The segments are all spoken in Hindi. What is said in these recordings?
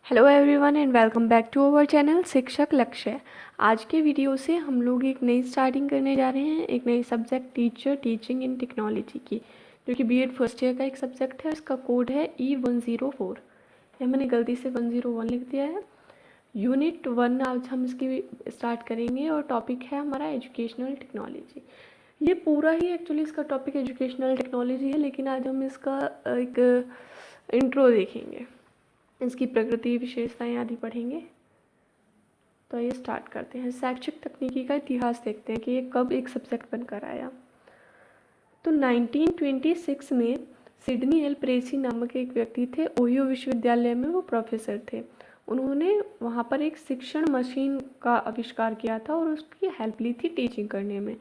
Hello everyone and welcome back to our channel Shikshak Lakshya. आज के वीडियो से हम लोग एक नई स्टार्टिंग करने जा रहे हैं, एक नई सब्जेक्ट टीचिंग इन टेक्नोलॉजी की, जो कि बीएड फर्स्ट ईयर का एक सब्जेक्ट है। इसका कोड है E104। यह मैंने गलती से 101 लिख दिया है। यूनिट 1 आज हम इसकी स्टार्ट करेंगे और टॉपिक है हमारा एजुकेशनल टेक्नोलॉजी। ये पूरा ही एक्चुअली इसका टॉपिक एजुकेशनल टेक्नोलॉजी है, लेकिन आज हम इसका एक इंट्रो देखेंगे, इसकी प्रकृति, विशेषताएं आदि पढ़ेंगे। तो ये स्टार्ट करते हैं। शैक्षिक तकनीकी का इतिहास देखते हैं कि ये कब एक सब्जेक्ट बनकर आया। तो 1926 में सिडनी एल प्रेसी नामक एक व्यक्ति थे। ओहियो विश्वविद्यालय में वो प्रोफेसर थे। उन्होंने वहाँ पर एक शिक्षण मशीन का आविष्कार किया था और उसकी हेल्प ली थी टीचिंग करने में।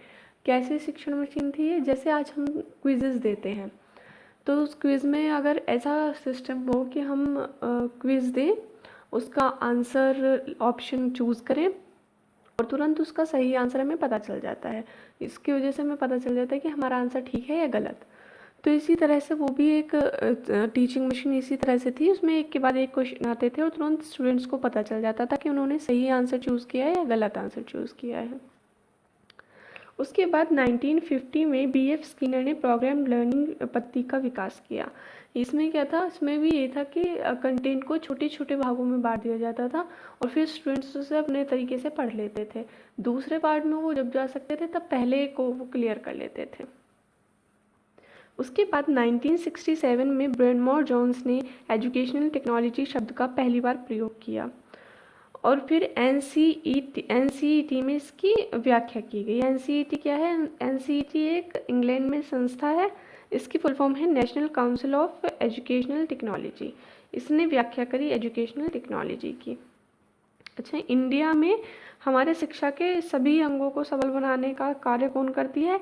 कैसे शिक्षण मशीन थी ये? जैसे आज हम क्विज़ेस देते हैं, तो उस क्विज़ में अगर ऐसा सिस्टम हो कि हम क्विज़ दें, उसका आंसर ऑप्शन चूज़ करें और तुरंत उसका सही आंसर हमें पता चल जाता है। इसकी वजह से हमें पता चल जाता है कि हमारा आंसर ठीक है या गलत। तो इसी तरह से वो भी एक टीचिंग मशीन इसी तरह से थी। उसमें एक के बाद एक क्वेश्चन आते थे और तुरंत स्टूडेंट्स को पता चल जाता था कि उन्होंने सही आंसर चूज़ किया है या गलत आंसर चूज़ किया है। उसके बाद 1950 में बीएफ स्किनर ने प्रोग्राम लर्निंग पद्धति का विकास किया। इसमें क्या था? इसमें भी ये था कि कंटेंट को छोटे छोटे भागों में बांट दिया जाता था और फिर स्टूडेंट्स उसे अपने तरीके से पढ़ लेते थे। दूसरे पार्ट में वो जब जा सकते थे तब पहले को वो क्लियर कर लेते थे। उसके बाद 1967 में ब्रेनमोर जोन्स ने एजुकेशनल टेक्नोलॉजी शब्द का पहली बार प्रयोग किया और फिर एनसीईटी में इसकी व्याख्या की गई। एनसीईटी क्या है? एनसीईटी एक इंग्लैंड में संस्था है। इसकी फुल फॉर्म है national council of educational technology. इसने व्याख्या करी एजुकेशनल टेक्नोलॉजी की। अच्छा, इंडिया में हमारे शिक्षा के सभी अंगों को सबल बनाने का कार्य कौन करती है?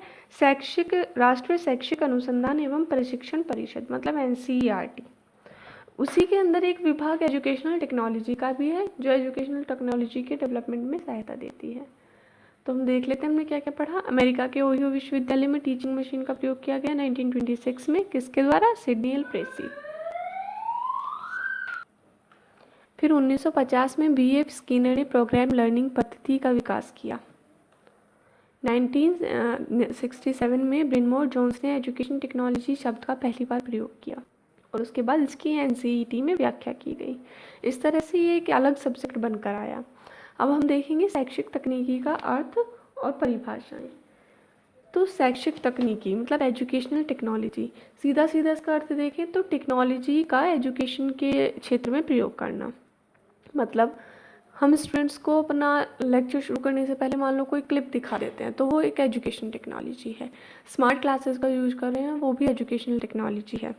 राष्ट्रीय शैक्षिक अनुसंधान एवं प्रशिक्षण परिषद, मतलब एनसीईआरटी। उसी के अंदर एक विभाग एजुकेशनल टेक्नोलॉजी का भी है, जो एजुकेशनल टेक्नोलॉजी के डेवलपमेंट में सहायता देती है। तो हम देख लेते हैं हमने क्या क्या पढ़ा। अमेरिका के ओहियो विश्वविद्यालय में टीचिंग मशीन का प्रयोग किया गया 1926 में। किसके द्वारा? Sidney L Pressey. फिर 1950 में बीएफ स्किनर ने प्रोग्राम लर्निंग पद्धति का विकास किया। 1967 में ब्रेनमोर जोन्स ने एजुकेशन टेक्नोलॉजी शब्द का पहली बार प्रयोग किया और उसके बाद इसकी एनसीईटी में व्याख्या की गई। इस तरह से ये एक अलग सब्जेक्ट बनकर आया। अब हम देखेंगे शैक्षिक तकनीकी का अर्थ और परिभाषाएं। तो शैक्षिक तकनीकी मतलब एजुकेशनल टेक्नोलॉजी, सीधा सीधा इसका अर्थ देखें तो टेक्नोलॉजी का एजुकेशन के क्षेत्र में प्रयोग करना। मतलब हम स्टूडेंट्स को अपना लेक्चर शुरू करने से पहले मान लो कोई क्लिप दिखा देते हैं, तो वो एक एजुकेशन टेक्नोलॉजी है। स्मार्ट क्लासेस का यूज़ कर रहे हैं, वो भी एजुकेशनल टेक्नोलॉजी है।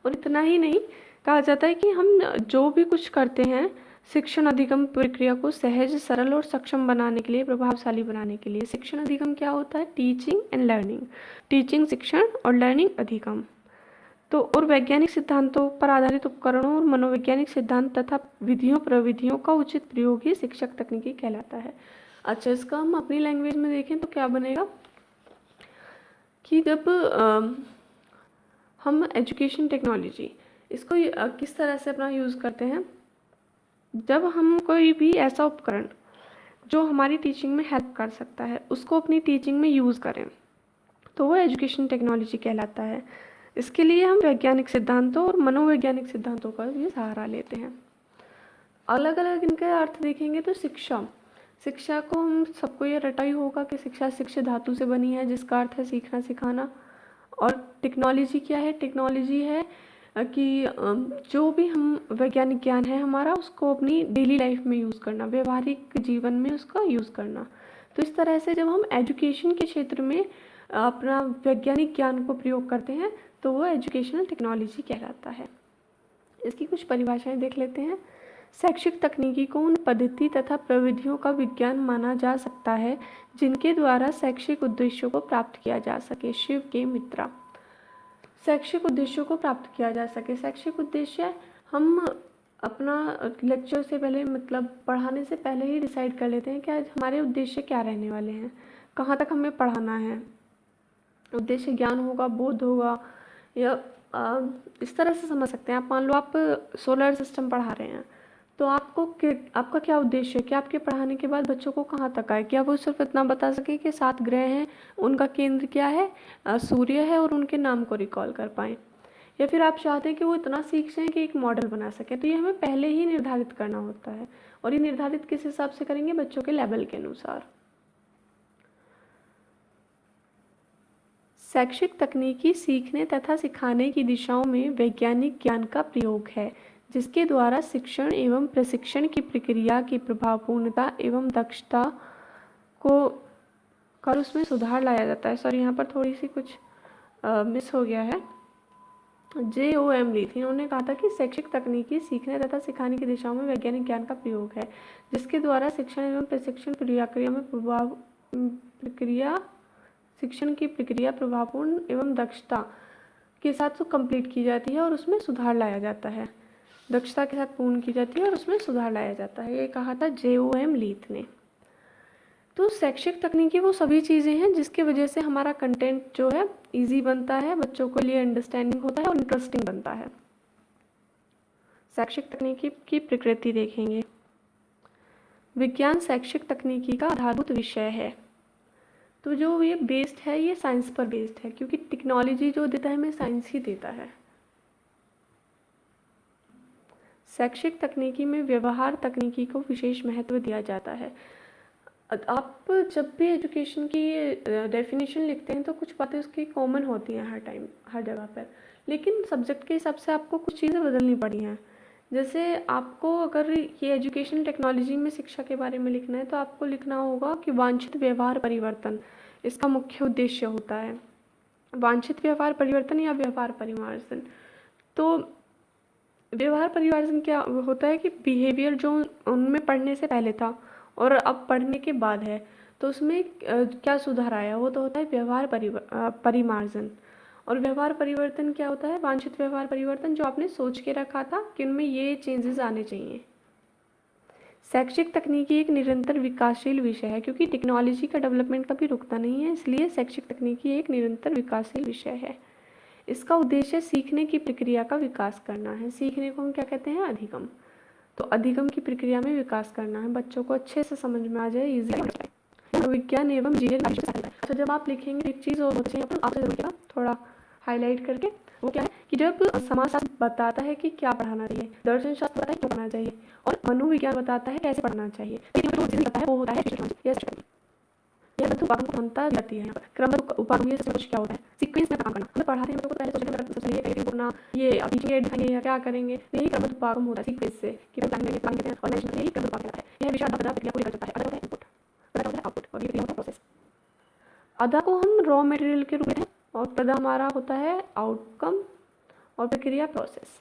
और इतना ही नहीं, कहा जाता है कि हम जो भी कुछ करते हैं शिक्षण अधिगम प्रक्रिया को सहज, सरल और सक्षम बनाने के लिए, प्रभावशाली बनाने के लिए। शिक्षण अधिगम क्या होता है? Teaching and learning. टीचिंग शिक्षण और लर्निंग अधिगम। तो और वैज्ञानिक सिद्धांतों पर आधारित उपकरणों और मनोवैज्ञानिक सिद्धांत तथा विधियों प्रविधियों का उचित प्रयोग ही शिक्षक तकनीकी कहलाता है। अच्छा, इसका हम अपनी लैंग्वेज में देखें तो क्या बनेगा कि जब हम एजुकेशन टेक्नोलॉजी इसको किस तरह से अपना यूज़ करते हैं, जब हम कोई भी ऐसा उपकरण जो हमारी टीचिंग में हेल्प कर सकता है उसको अपनी टीचिंग में यूज़ करें, तो वो एजुकेशन टेक्नोलॉजी कहलाता है। इसके लिए हम वैज्ञानिक सिद्धांतों और मनोवैज्ञानिक सिद्धांतों का भी सहारा लेते हैं। अलग अलग इनके अर्थ देखेंगे तो शिक्षा को हम सबको ये रटा ही होगा कि शिक्षा धातु से बनी है, जिसका अर्थ है सीखना सिखाना। और टेक्नोलॉजी क्या है? टेक्नोलॉजी है कि जो भी हम वैज्ञानिक ज्ञान है हमारा, उसको अपनी डेली लाइफ में यूज़ करना, व्यवहारिक जीवन में उसका यूज़ करना। तो इस तरह से जब हम एजुकेशन के क्षेत्र में अपना वैज्ञानिक ज्ञान को प्रयोग करते हैं तो वो एजुकेशनल टेक्नोलॉजी कहलाता है। इसकी कुछ परिभाषाएं देख लेते हैं। शैक्षिक तकनीकी को उन पद्धति तथा प्रविधियों का विज्ञान माना जा सकता है जिनके द्वारा शैक्षिक उद्देश्यों को प्राप्त किया जा सके। शिव के मित्रा। शैक्षिक उद्देश्यों को प्राप्त किया जा सके। शैक्षिक उद्देश्य हम अपना लेक्चर से पहले, मतलब पढ़ाने से पहले ही डिसाइड कर लेते हैं कि आज हमारे उद्देश्य क्या रहने वाले हैं, कहाँ तक हमें पढ़ाना है। उद्देश्य ज्ञान होगा, बोध होगा, या इस तरह से समझ सकते हैं। आप मान लो आप सोलर सिस्टम पढ़ा रहे हैं, तो आपका क्या उद्देश्य है कि आपके पढ़ाने के बाद बच्चों को कहाँ तक आए? क्या वो सिर्फ इतना बता सके कि 7 ग्रह हैं, उनका केंद्र क्या है, सूर्य है, और उनके नाम को रिकॉल कर पाएँ? या फिर आप चाहते हैं कि वो इतना सीख जाएँ कि एक मॉडल बना सकें? तो ये हमें पहले ही निर्धारित करना होता है, और ये निर्धारित किस हिसाब से करेंगे? बच्चों के लेवल के अनुसार। शैक्षिक तकनीकी सीखने तथा सिखाने की दिशाओं में वैज्ञानिक ज्ञान का प्रयोग है, जिसके द्वारा शिक्षण एवं प्रशिक्षण की प्रक्रिया की प्रभावपूर्णता एवं दक्षता को कर उसमें सुधार लाया जाता है। सॉरी, यहाँ पर थोड़ी सी कुछ मिस हो गया है। JOM ली थी, उन्होंने कहा था कि शैक्षिक तकनीकी सीखने तथा सिखाने की दिशाओं में वैज्ञानिक ज्ञान का प्रयोग है, जिसके द्वारा शिक्षण एवं प्रशिक्षण शिक्षण की प्रक्रिया प्रभावपूर्ण एवं दक्षता के साथ तो कंप्लीट की जाती है और उसमें सुधार लाया जाता है। दक्षता के साथ पूर्ण की जाती है और उसमें सुधार लाया जाता है, ये कहा था JOM लीथ ने। तो शैक्षिक तकनीकी वो सभी चीज़ें हैं जिसकी वजह से हमारा कंटेंट जो है इजी बनता है, बच्चों के लिए अंडरस्टैंडिंग होता है और इंटरेस्टिंग बनता है। शैक्षिक तकनीकी की प्रकृति देखेंगे। विज्ञान शैक्षिक तकनीकी का आधारभूत विषय है। तो जो ये बेस्ड है, ये साइंस पर बेस्ड है, क्योंकि टेक्नोलॉजी जो देता है हमें साइंस ही देता है। शैक्षिक तकनीकी में व्यवहार तकनीकी को विशेष महत्व दिया जाता है। आप जब भी एजुकेशन की डेफिनेशन लिखते हैं तो कुछ बातें उसकी कॉमन होती हैं हर टाइम हर जगह पर, लेकिन सब्जेक्ट के हिसाब से आपको कुछ चीज़ें बदलनी पड़ी हैं। जैसे आपको अगर ये एजुकेशन टेक्नोलॉजी में शिक्षा के बारे में लिखना है तो आपको लिखना होगा कि वांछित व्यवहार परिवर्तन इसका मुख्य उद्देश्य होता है। वांछित व्यवहार परिवर्तन या व्यवहार परिमार्जन। तो व्यवहार परिवर्तन क्या होता है कि बिहेवियर जो उनमें पढ़ने से पहले था और अब पढ़ने के बाद है, तो उसमें क्या सुधार आया, वो तो होता है व्यवहार परिमार्जन। और व्यवहार परिवर्तन क्या होता है? वांछित व्यवहार परिवर्तन, जो आपने सोच के रखा था कि उनमें ये चेंजेस आने चाहिए। शैक्षिक तकनीकी एक निरंतर विकासशील विषय है, क्योंकि टेक्नोलॉजी का डेवलपमेंट कभी रुकता नहीं है, इसलिए शैक्षिक तकनीकी एक निरंतर विकासशील विषय है। इसका उद्देश्य सीखने की प्रक्रिया का विकास करना है। सीखने को हम क्या कहते हैं? अधिगम। तो अधिगम की प्रक्रिया में विकास करना है, बच्चों को अच्छे से समझ में आ जाए, इजी। विज्ञान एवं जीवन। अच्छा, जब आप लिखेंगे एक चीज़ और बच्चे आपसे जरूर क्या थोड़ा हाईलाइट करके, वो क्या है कि जब समाजशास्त्र बताता है कि क्या पढ़ाना चाहिए, दर्शन शास्त्र बताता है क्यों पढ़ना चाहिए, और मनोविज्ञान बताता है कैसे पढ़ना चाहिए, वो होता है यह बच्चों उपागम को क्षमता जाती है। यहाँ पर क्रमबद्ध उपागम क्या होता है? सीक्वेंस में काम करना। हमें पढ़ाते हैं बच्चों को, पहले सोचते हैं कैसे करना, ये टीचिंग एड दिखाएंगे या क्या करेंगे, यही क्रमबद्ध उपागम होता है सीक्वेंस से कि प्लान करते हैं और नेशनल, यही क्रमबद्ध उपागम है। यह विषय अदा प्रक्रिया पूरी कर सकता है। अदा होता है इनपुट, प्रदा होता है आउटपुट, और ये क्रिया होता है प्रोसेस। अदा को हम रॉ मटेरियल के रूप में, और प्रदा हमारा होता है आउटकम, और प्रक्रिया प्रोसेस।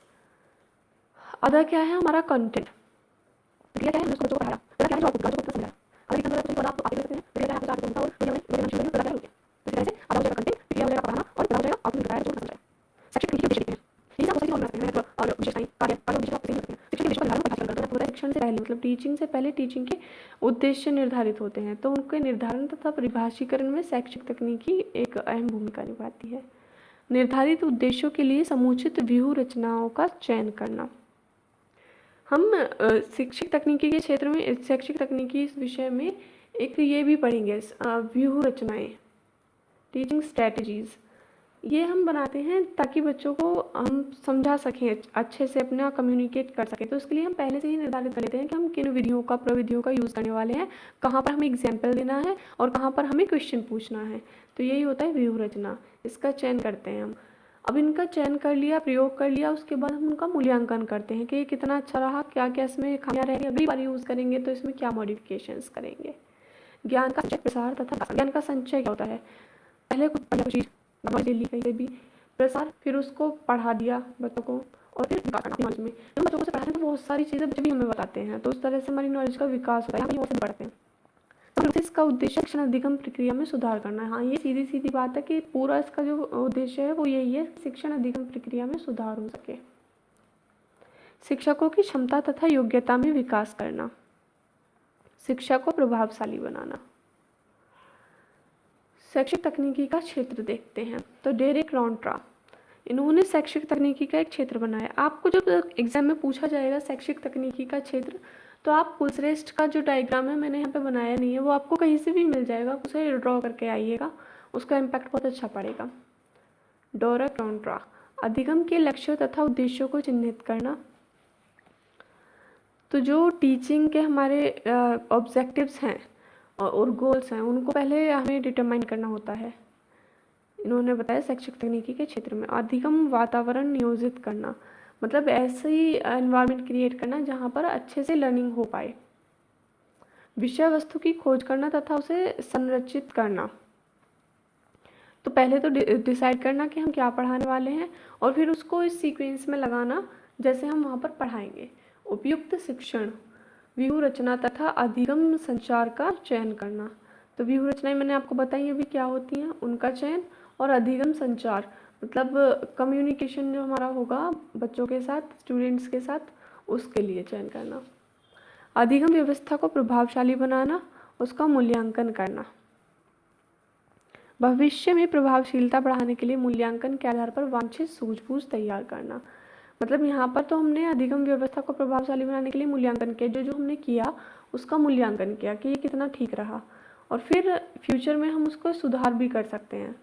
अदा क्या है? हमारा कंटेंट। प्रक्रिया क्या है? जिसको बच्चों को पढ़ाया। प्रदा क्या है? जो आउटपुट का, जो समझा। अगर एक नंबर आप आगे सकते हैं, प्रक्रिया है आपको बताओ, तो ये शुरू में प्रदा क्या होती है। इस तरह से अदा हो जाएगा कंटेंट, प्रक्रिया हो जाएगा पढ़ाना, और प्रदा हो जाएगा आउटपुट बताया जो समझा। शैक्षिक तकनीकी उद्देश्य हैं। ये सब सही समझ सकते हैं और विशेषताएं कार्य उद्देश्य आप सही सकते हैं। शिक्षण के विषय पर निर्धारण करना होता है। शिक्षण से पहले मतलब टीचिंग से पहले टीचिंग के उद्देश्य निर्धारित होते हैं, तो उनके निर्धारण तथा परिभाषीकरण में शैक्षिक तकनीकी एक अहम भूमिका निभाती है। निर्धारित उद्देश्यों के लिए समुचित व्यूह रचनाओं का चयन करना। हम शैक्षिक तकनीकी के क्षेत्र में, शैक्षिक तकनीकी इस विषय में एक ये भी पढ़ेंगे, व्यूह रचनाएं, टीचिंग स्ट्रेटजीज। ये हम बनाते हैं ताकि बच्चों को हम समझा सकें, अच्छे से अपना कम्युनिकेट कर सकें। तो इसके लिए हम पहले से ही निर्धारित कर लेते हैं कि हम किन विधियों का प्रविधियों का यूज़ करने वाले हैं, कहाँ पर हमें एग्जाम्पल देना है और कहाँ पर हमें क्वेश्चन पूछना है। तो यही होता है व्यूह रचना, इसका चयन करते हैं हम। अब इनका चयन कर लिया, प्रयोग कर लिया, उसके बाद हम उनका मूल्यांकन करते हैं कि ये कितना अच्छा रहा, क्या क्या इसमें खामियां रहेंगी, अगली बार यूज़ करेंगे तो इसमें क्या मॉडिफिकेशंस करेंगे। ज्ञान का प्रसार तथा ज्ञान का संचय क्या होता है? पहले कुछ चीज़ ले ली कहीं से भी, प्रसार, फिर उसको पढ़ा दिया बच्चों को, और फिर नॉलेज में तो बच्चों को से पढ़ाते हैं तो बहुत सारी चीज़ें बच्चे भी हमें बताते हैं, तो उस तरह से हमारी नॉलेज का विकास होता है, हम और बढ़ते हैं। तो इसका उद्देश्य शिक्षण अधिगम प्रक्रिया में सुधार करना है। हाँ, ये सीधी सीधी बात है कि पूरा इसका जो उद्देश्य है वो यही है, शिक्षण अधिगम प्रक्रिया में सुधार हो सके। शिक्षकों की क्षमता तथा योग्यता में विकास करना, शिक्षा को प्रभावशाली बनाना। शैक्षिक तकनीकी का क्षेत्र देखते हैं, तो डेरेक रॉन्ट्रा इन्होंने शैक्षिक तकनीकी का एक क्षेत्र बनाया। आपको जब एग्जाम में पूछा जाएगा शैक्षिक तकनीकी का क्षेत्र, तो आप कुलश्रेष्ठ का जो डायग्राम है, मैंने यहाँ पे बनाया नहीं है, वो आपको कहीं से भी मिल जाएगा, उसे ड्रॉ करके आइएगा, उसका इम्पैक्ट बहुत अच्छा पड़ेगा। डोरा कॉन्ट्रा, अधिगम के लक्ष्यों तथा उद्देश्यों को चिन्हित करना। तो जो टीचिंग के हमारे ऑब्जेक्टिव्स हैं और गोल्स हैं, उनको पहले हमें डिटरमाइन करना होता है। इन्होंने बताया शैक्षिक तकनीकी के क्षेत्र में अधिगम वातावरण नियोजित करना, मतलब ऐसे ही एनवायरनमेंट क्रिएट करना जहाँ पर अच्छे से लर्निंग हो पाए। विषय वस्तु की खोज करना तथा उसे संरचित करना, तो पहले तो डिसाइड करना कि हम क्या पढ़ाने वाले हैं और फिर उसको इस सीक्वेंस में लगाना जैसे हम वहाँ पर पढ़ाएंगे। उपयुक्त शिक्षण, व्यूह रचना तथा अधिगम संचार का चयन करना। तो व्यूह रचनाएं मैंने आपको बताई अभी क्या होती हैं, उनका चयन, और अधिगम संचार मतलब कम्युनिकेशन जो हमारा होगा बच्चों के साथ, स्टूडेंट्स के साथ, उसके लिए चयन करना। अधिगम व्यवस्था को प्रभावशाली बनाना, उसका मूल्यांकन करना। भविष्य में प्रभावशीलता बढ़ाने के लिए मूल्यांकन के आधार पर वांछित सूझबूझ तैयार करना। मतलब यहाँ पर तो हमने अधिगम व्यवस्था को प्रभावशाली बनाने के लिए मूल्यांकन किया, जो जो हमने किया उसका मूल्यांकन किया कि ये कितना ठीक रहा, और फिर फ्यूचर में हम उसको सुधार भी कर सकते हैं।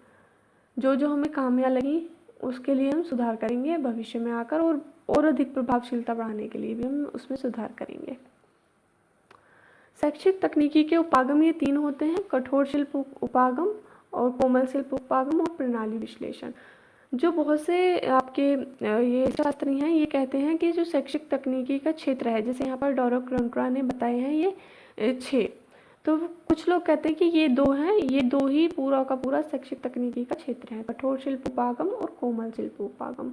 जो जो हमें खामियां लगी उसके लिए हम सुधार करेंगे भविष्य में आकर, और अधिक प्रभावशीलता बढ़ाने के लिए भी हम उसमें सुधार करेंगे। शैक्षिक तकनीकी के उपागम ये 3 होते हैं, कठोर शिल्प उपागम और कोमल शिल्प उपागम और प्रणाली विश्लेषण। जो बहुत से आपके ये शास्त्री हैं, ये कहते हैं कि जो शैक्षिक तकनीकी का क्षेत्र है, जैसे यहाँ पर डोरा कॉन्ट्रा ने बताए हैं ये 6, तो कुछ लोग कहते हैं कि ये 2 हैं, ये 2 ही पूरा का पूरा शैक्षिक तकनीकी का क्षेत्र है, कठोर शिल्प उपागम और कोमल शिल्प उपागम।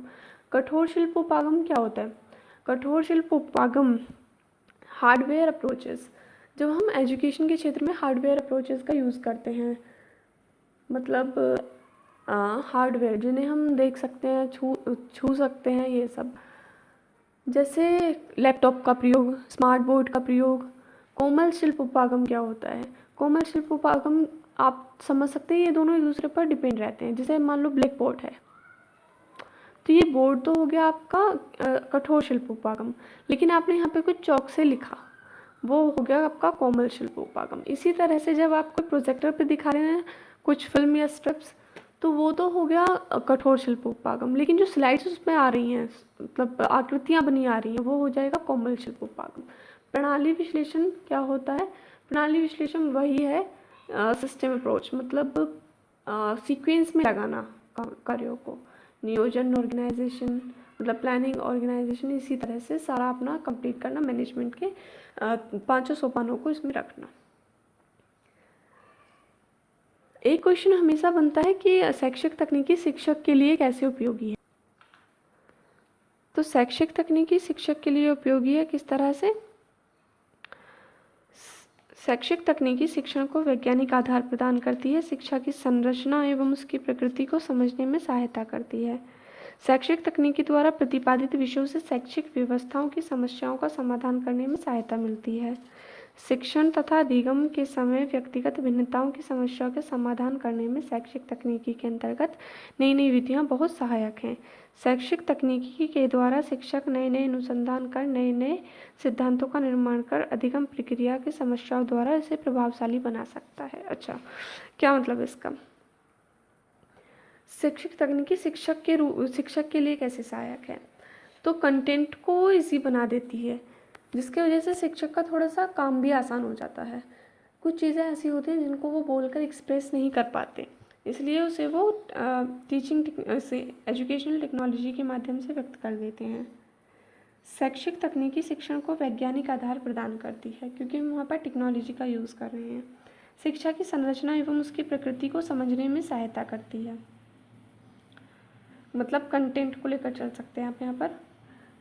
कठोर शिल्प उपागम क्या होता है? कठोर शिल्प उपागम हार्डवेयर अप्रोचेस, जब हम एजुकेशन के क्षेत्र में हार्डवेयर अप्रोचेस का यूज़ करते हैं, मतलब हार्डवेयर जिन्हें हम देख सकते हैं, छू सकते हैं, ये सब, जैसे लैपटॉप का प्रयोग, स्मार्ट बोर्ड का प्रयोग। कोमल शिल्प उपागम क्या होता है? कोमल शिल्प उपागम आप समझ सकते हैं, ये दोनों एक दूसरे पर डिपेंड रहते हैं। जैसे मान लो ब्लैक बोर्ड है, तो ये बोर्ड तो हो गया आपका कठोर शिल्प उपागम, लेकिन आपने यहाँ पे कुछ चौक से लिखा, वो हो गया आपका कोमल शिल्प उपागम। इसी तरह से जब आप कोई प्रोजेक्टर पे दिखा रहे हैं कुछ फिल्म या स्ट्रिप्स, तो वो तो हो गया कठोर शिल्प उपागम, लेकिन जो स्लाइड्स उसमें आ रही हैं, मतलब आकृतियाँ बनी आ रही हैं, वो हो जाएगा कोमल शिल्प उपागम। प्रणाली विश्लेषण क्या होता है? प्रणाली विश्लेषण वही है सिस्टम अप्रोच, मतलब सीक्वेंस में लगाना कार्यों को, नियोजन, ऑर्गेनाइजेशन, मतलब प्लानिंग, ऑर्गेनाइजेशन, इसी तरह से सारा अपना कंप्लीट करना, मैनेजमेंट के 5 सोपानों को इसमें रखना। एक क्वेश्चन हमेशा बनता है कि शैक्षिक तकनीकी शिक्षक के लिए कैसे उपयोगी है? तो शैक्षिक तकनीकी शिक्षक के लिए उपयोगी है किस तरह से? शैक्षिक तकनीकी शिक्षण को वैज्ञानिक आधार प्रदान करती है, शिक्षा की संरचना एवं उसकी प्रकृति को समझने में सहायता करती है। शैक्षिक तकनीकी द्वारा प्रतिपादित विषयों से शैक्षिक व्यवस्थाओं की समस्याओं का समाधान करने में सहायता मिलती है। शिक्षण तथा अधिगम के समय व्यक्तिगत भिन्नताओं की समस्याओं के समाधान करने में शैक्षिक तकनीकी के अंतर्गत नई नई विधियां बहुत सहायक हैं। शैक्षिक तकनीकी के द्वारा शिक्षक नए नए अनुसंधान कर नए नए सिद्धांतों का निर्माण कर अधिगम प्रक्रिया की समस्याओं द्वारा इसे प्रभावशाली बना सकता है। अच्छा, क्या मतलब इसका? शैक्षिक तकनीकी शिक्षक के लिए कैसे सहायक है? तो कंटेंट को इजी बना देती है, जिसकी वजह से शिक्षक का थोड़ा सा काम भी आसान हो जाता है। कुछ चीज़ें ऐसी होती हैं जिनको वो बोलकर एक्सप्रेस नहीं कर पाते, इसलिए उसे वो टीचिंग से एजुकेशनल टेक्नोलॉजी के माध्यम से व्यक्त कर देते हैं। शैक्षिक तकनीकी शिक्षण को वैज्ञानिक आधार प्रदान करती है, क्योंकि हम वहाँ पर टेक्नोलॉजी का यूज़ कर रहे हैं। शिक्षा की संरचना एवं उसकी प्रकृति को समझने में सहायता करती है, मतलब कंटेंट को लेकर चल सकते हैं आप यहाँ पर।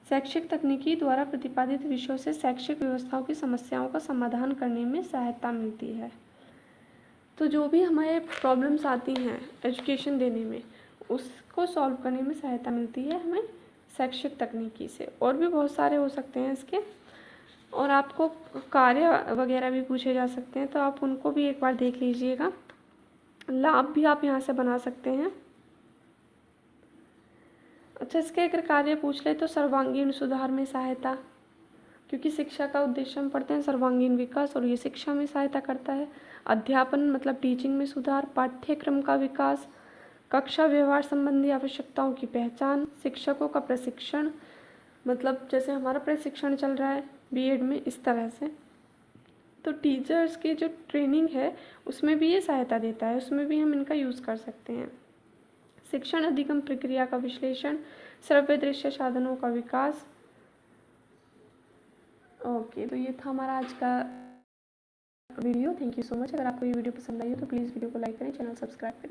शैक्षिक तकनीकी द्वारा प्रतिपादित विषयों से शैक्षिक व्यवस्थाओं की समस्याओं का समाधान करने में सहायता मिलती है। तो जो भी हमारे प्रॉब्लम्स आती हैं एजुकेशन देने में, उसको सॉल्व करने में सहायता मिलती है हमें शैक्षिक तकनीकी से। और भी बहुत सारे हो सकते हैं इसके, और आपको कार्य वगैरह भी पूछे जा सकते हैं, तो आप उनको भी एक बार देख लीजिएगा। लाभ भी आप यहाँ से बना सकते हैं। अच्छा, इसके अगर कार्य पूछ ले तो सर्वांगीण सुधार में सहायता, क्योंकि शिक्षा का उद्देश्य हम पढ़ते हैं सर्वांगीण विकास और ये शिक्षा में सहायता करता है। अध्यापन मतलब टीचिंग में सुधार, पाठ्यक्रम का विकास, कक्षा व्यवहार संबंधी आवश्यकताओं की पहचान, शिक्षकों का प्रशिक्षण, मतलब जैसे हमारा प्रशिक्षण चल रहा है बीएड में, इस तरह से। तो टीचर्स की जो ट्रेनिंग है उसमें भी ये सहायता देता है, उसमें भी हम इनका यूज़ कर सकते हैं। शिक्षण अधिगम प्रक्रिया का विश्लेषण, श्रव्य दृश्य साधनों का विकास। ओके, तो ये था हमारा आज का video. Thank you so much. अगर आपको ये वीडियो पसंद आई हो तो प्लीज़ वीडियो को लाइक करें, चैनल सब्सक्राइब करें।